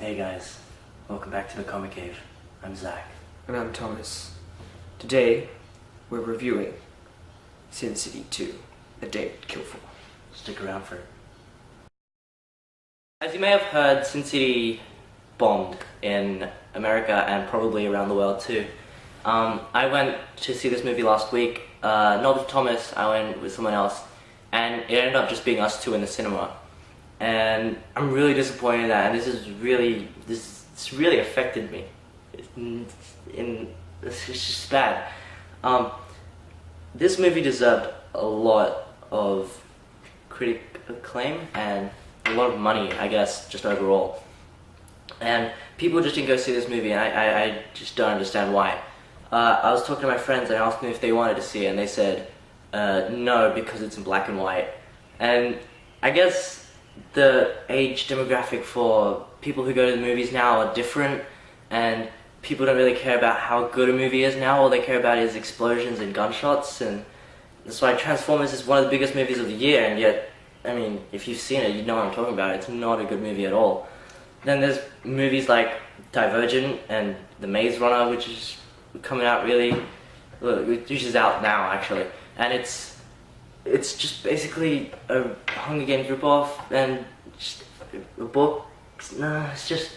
Hey guys, welcome back to the ComiCave. I'm Zach. And I'm Thomas. Today, we're reviewing Sin City 2, A Day to Kill For. Stick around for it. As you may have heard, Sin City bombed in America and probably around the world too. I went to see this movie last week, not with Thomas, I went with someone else, and it ended up just being us two in the cinema. And I'm really disappointed in that, and this really affected me. It's just bad. This movie deserved a lot of critic acclaim and a lot of money, I guess, just overall. And people just didn't go see this movie, and I just don't understand why. I was talking to my friends and I asked them if they wanted to see it, and they said no, because it's in black and white. And I guess the age demographic for people who go to the movies now are different, and people don't really care about how good a movie is now. All they care about is explosions and gunshots, and that's why Transformers is one of the biggest movies of the year, and yet, I mean, if you've seen it, you know what I'm talking about. It's not a good movie at all. Then there's movies like Divergent and The Maze Runner, which is coming out which is out now actually, and it's just basically a Hunger Games ripoff and just a book. No, it's just,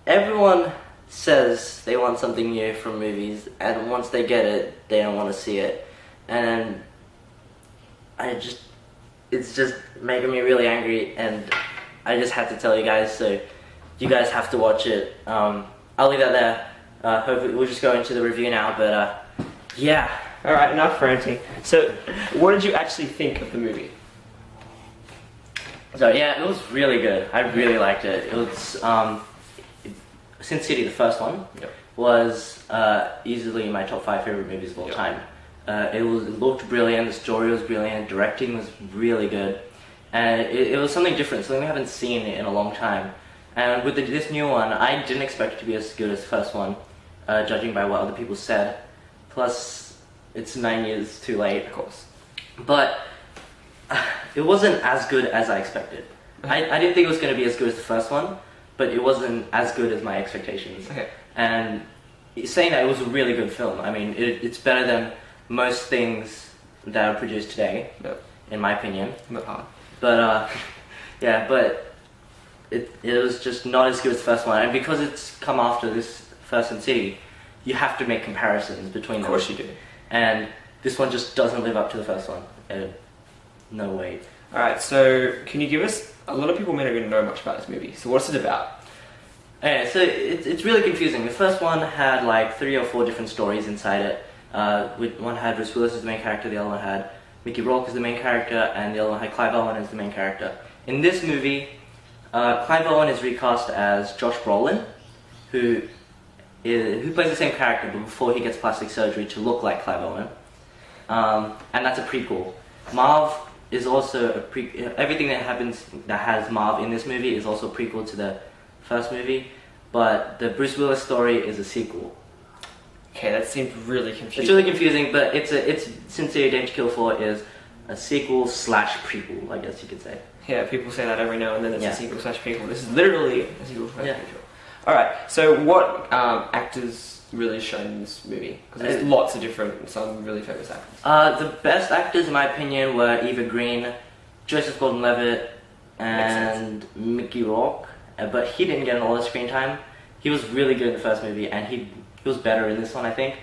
everyone says they want something new from movies, and once they get it, they don't want to see it. And it's just making me really angry, and I just had to tell you guys, so you guys have to watch it. I'll leave that there. Hopefully we'll just go into the review now, but yeah. Alright, enough ranting. So, what did you actually think of the movie? So yeah, it was really good. I really liked it. It was Sin City, the first one, was easily my top 5 favorite movies of all time. It looked brilliant, the story was brilliant, directing was really good, and it was something different, something we haven't seen in a long time. And with this new one, I didn't expect it to be as good as the first one, judging by what other people said. Plus, it's 9 years too late, of course. But it wasn't as good as I expected. I didn't think it was going to be as good as the first one, but it wasn't as good as my expectations. Okay. And saying that, it was a really good film. I mean, it's better than most things that are produced today, in my opinion. Not hard. But yeah, but it was just not as good as the first one. And because it's come after this first Sin City, you have to make comparisons between them. Of course you do. And this one just doesn't live up to the first one. No way. Alright, so can you give us, a lot of people may not even know much about this movie, so what's it about? Yeah, so it's really confusing. The first one had like 3 or 4 different stories inside it. One had Bruce Willis as the main character, the other one had Mickey Rourke as the main character, and the other one had Clive Owen as the main character. In this movie, Clive Owen is recast as Josh Brolin, who plays the same character, but before he gets plastic surgery to look like Clive Owen. And that's a prequel. Marv is also a everything that has Marv in this movie is also a prequel to the first movie, but the Bruce Willis story is a sequel. Okay, that seems really confusing. It's really confusing, but it's Sin City: A Day to Kill For is a sequel / prequel, I guess you could say. Yeah, people say that every now and then, it's a sequel / prequel. This is literally a sequel / prequel. Alright, so what actors really shine in this movie? Because there's lots of some really famous actors. The best actors, in my opinion, were Eva Green, Joseph Gordon-Levitt, and Mickey Rourke. But he didn't get a lot of screen time. He was really good in the first movie, and he was better in this one, I think.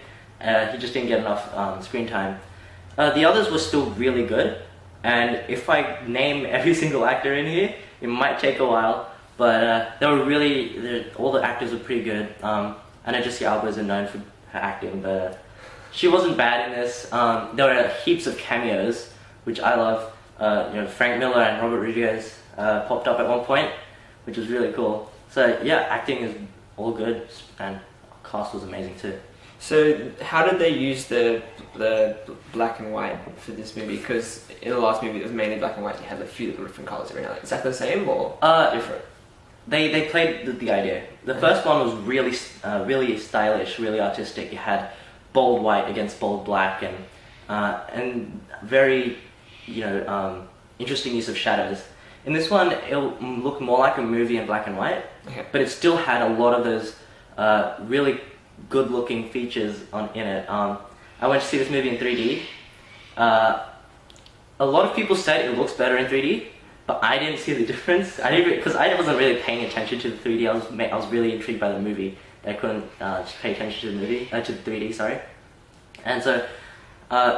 He just didn't get enough screen time. The others were still really good, and if I name every single actor in here, it might take a while. But they were all the actors were pretty good. I know Jessica Alba isn't known for her acting, but she wasn't bad in this. There were heaps of cameos, which I love. Frank Miller and Robert Rodriguez popped up at one point, which was really cool. So yeah, acting is all good, and the cast was amazing too. So how did they use the black and white for this movie? Because in the last movie it was mainly black and white. You had a few different colours every now and then. Is that the same or different? They played the idea. The first one was really stylish, really artistic. You had bold white against bold black, and very interesting use of shadows. In this one, it looked more like a movie in black and white, Okay. but it still had a lot of those really good-looking features in it. I went to see this movie in 3D. A lot of people said it looks better in 3D, but I didn't see the difference. Because I wasn't really paying attention to the 3D. I was really intrigued by the movie. I couldn't just pay attention to the 3D. Sorry, and so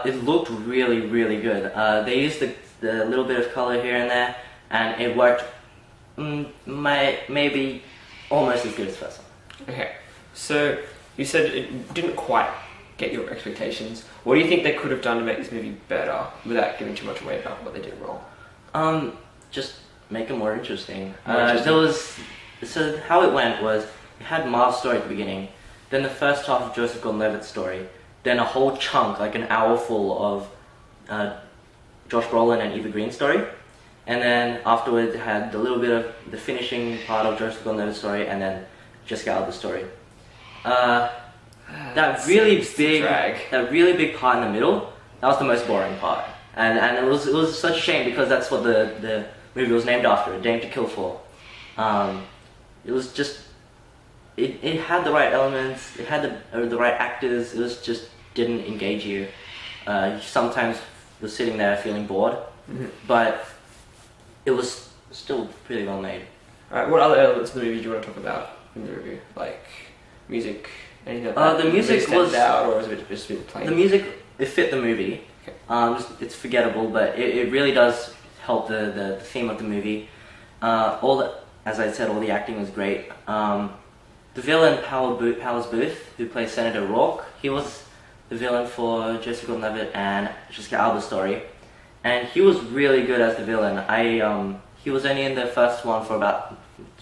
it looked really, really good. They used the little bit of color here and there, and it worked. Maybe almost as good as the first one. Okay, so you said it didn't quite get your expectations. What do you think they could have done to make this movie better without giving too much away about what they did wrong? Just make it more interesting. Interesting. How it went was, you had Marv's story at the beginning, then the first half of Joseph Gordon-Levitt's story, then a whole chunk, like an hour full of Josh Brolin and Eva Green's story, and then afterwards it had a little bit of the finishing part of Joseph Gordon-Levitt's story, and then Jessica Alba's story. That really big part in the middle, that was the most boring part, and it was such a shame because that's what the movie was named after, A Dame to Kill For. It was just, it had the right elements, it had the right actors, it was just didn't engage you. You sometimes was sitting there feeling bored, but it was still pretty well made. Alright, what other elements of the movie do you want to talk about in the review? Like music, anything like that? The music was out, or was it just a bit plain? The music, it fit the movie. Okay. It's forgettable, but it really does help the theme of the movie. As I said, all the acting was great. The villain, Powers Booth, who plays Senator Rourke, he was the villain for Joseph Gordon-Levitt and Jessica Alba's story, and he was really good as the villain. He was only in the first one for about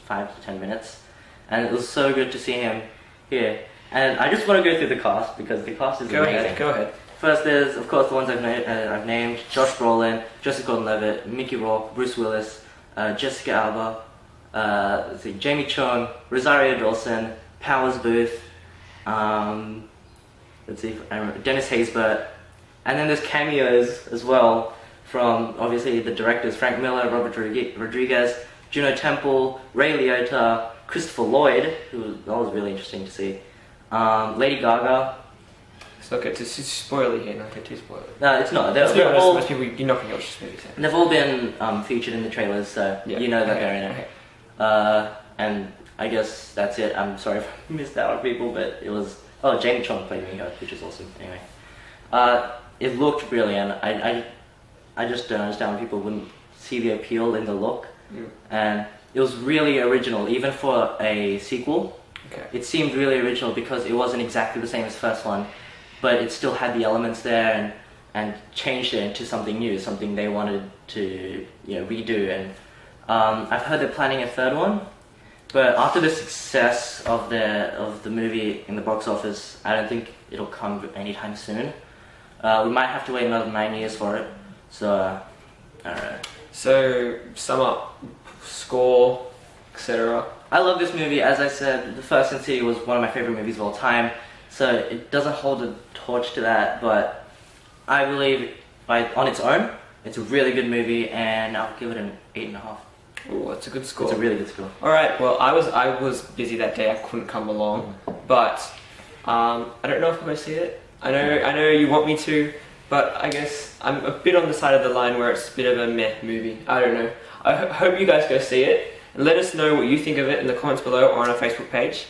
5 to 10 minutes, and it was so good to see him here. And I just want to go through the cast because the cast is amazing. Go ahead. First, there's of course the ones I've named: Josh Brolin, Joseph Gordon-Levitt, Mickey Rourke, Bruce Willis, Jessica Alba, Jamie Chung, Rosario Dawson, Powers Booth, Dennis Haysbert, and then there's cameos as well from obviously the directors Frank Miller, Robert Rodriguez, Juno Temple, Ray Liotta, Christopher Lloyd, that was really interesting to see, Lady Gaga. It's not good to spoil it here, not get too spoiled. No, it's not. Most people, you're not going to watch this movie. So. They've all been featured in the trailers, so you know that they're in it. Okay. And I guess that's it. I'm sorry if I missed out on people, but it was... Oh, Jamie Chung played Miho, which is awesome. Anyway. It looked brilliant. I just don't understand why people wouldn't see the appeal in the look. And it was really original, even for a sequel. Okay. It seemed really original because it wasn't exactly the same as the first one, but it still had the elements there and changed it into something new, something they wanted to redo. And I've heard they're planning a third one, but after the success of the movie in the box office, I don't think it'll come anytime soon. We might have to wait another 9 years for it. So I don't know. So sum up, score, etc. I love this movie. As I said, the first Sin City was one of my favorite movies of all time. So it doesn't hold a torch to that, but I believe on its own, it's a really good movie, and I'll give it an 8.5. Oh, that's a good score. It's a really good score. All right. Well, I was busy that day. I couldn't come along, but I don't know if I'm going to see it. I know you want me to, but I guess I'm a bit on the side of the line where it's a bit of a meh movie. I don't know. I hope you guys go see it, and let us know what you think of it in the comments below or on our Facebook page.